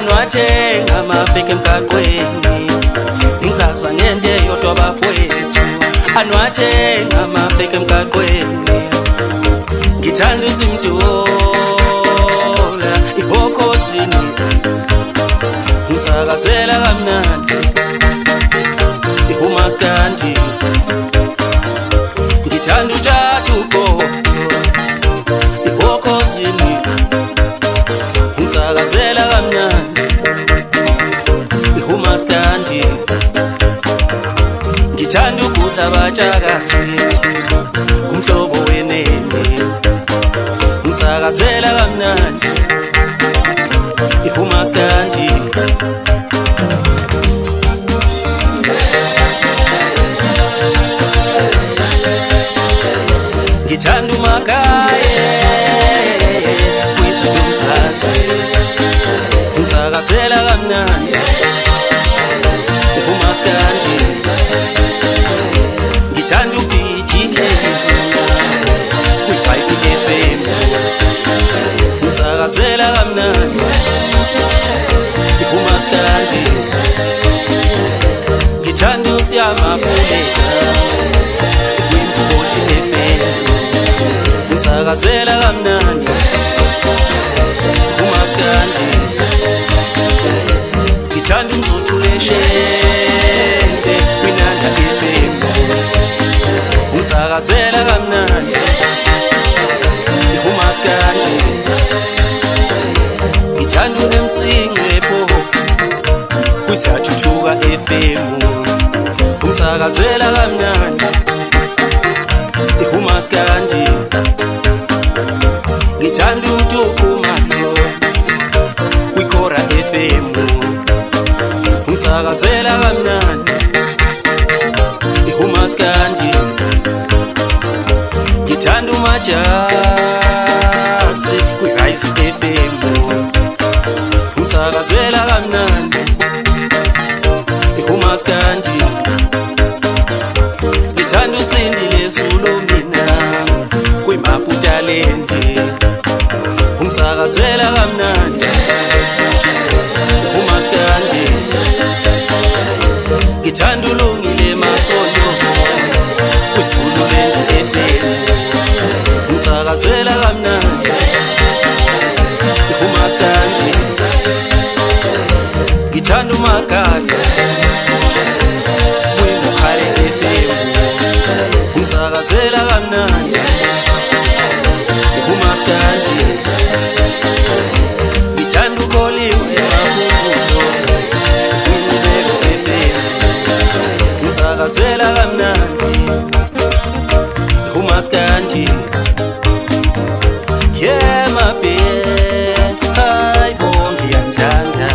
anwathenga amafika emgaqweni ngichaza ngente yodwa bafowethu anwathenga amafika emgaqweni ngithanda usimdola ibokhosini ngisakazela kamnandi ihumaskandi ngithanda uthatha ugogo ibokhosini ngisakazela kamnandi ihumaskandi ngithanda ukudla abatshakazi kumhlobo wenene ngisakazela kamnandi ihumaskandi ngithanda uMagaye kwisizwe ngisakazela kamnandi ihumaskandi ngithanda uBGK kwi-5 FM ngisakazela kamnandi ihumaskandi ngithanda uSiyamafuleka kwi-40 FM ngisakazela kamnandi ihumaskandi ngithanda uMzothuleshembe kwi-9 FM ngisakazela kamnandi ihumaskandi ngithanda uMC Ngwebo kwi-Siyathuthuka FM ngisakazela kamnandi ihumaskandi ngithanda uMtukumalo kwi-Kora FM ngisakazela kamnandi ihumaskandi ngithanda uMajazi kwi-Rise FM ngisakazela kamnandi ihumaskandi ngithanda uSlindile Zulu mina kwi-Maputalende ngisakazela kamnandi ihumaskandi ngithanda uLungile Masondo kwi-Zululand FM ngisakazela kamnandi ihumaskandi ngithanda uMagaya kwi-Mukhale FM ngisakazela kamnandi ihumaskandi ngithanda uKoliwe Makhubula kwi-Nkqubeko FM ngisakazela kamnandi ihumaskandi yeah my bed hayi bo ngiyathanda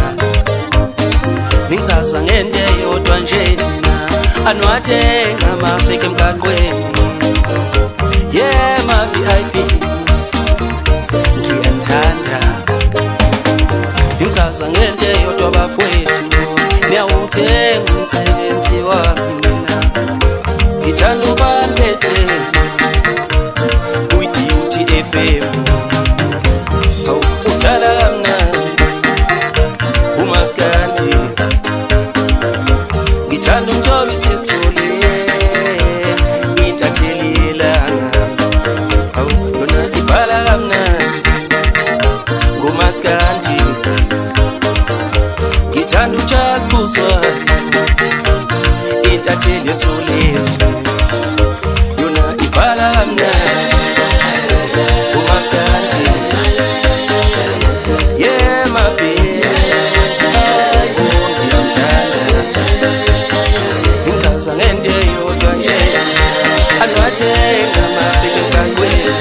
ngichaza ngente yodwa nje anwathenga amafika emgaqweni yeah my VIP ngiyathanda ngichaza ngente yodwa bafowethu niyawuthenga umsebenzi wami mina ngithanda uBanibethe kwi-Duty FM udlala kamnandi uMaskandi ngithanda uMthobi Sisithole ngitatheli ilanga yona ibhala kamnandi nguMaskandi ngithanda uCharles Buswayo ngitatheli eSolezwe yona ibhala kamnandi nguMaskandi yeah my baby hayi bo ngiyamthanda ngichaza ngente yodwa nje anwathenga amafika emgaqweni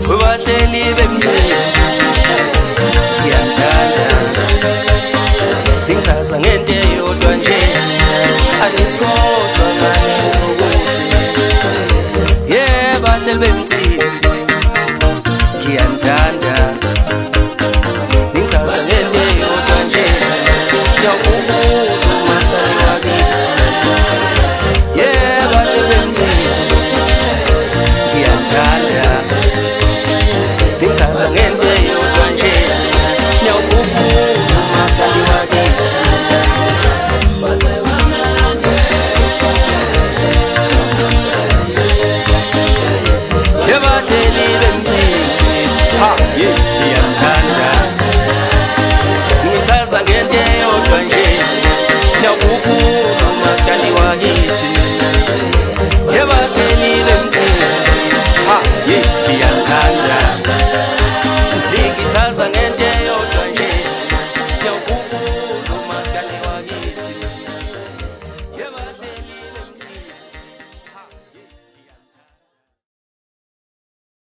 webahleli bemndeni ngiyamthanda ngichaza ngente yodwa nje anisikhohlwa mani sokuthi yeah bahleli bemndeni ngiyamthanda ngichaza ngithi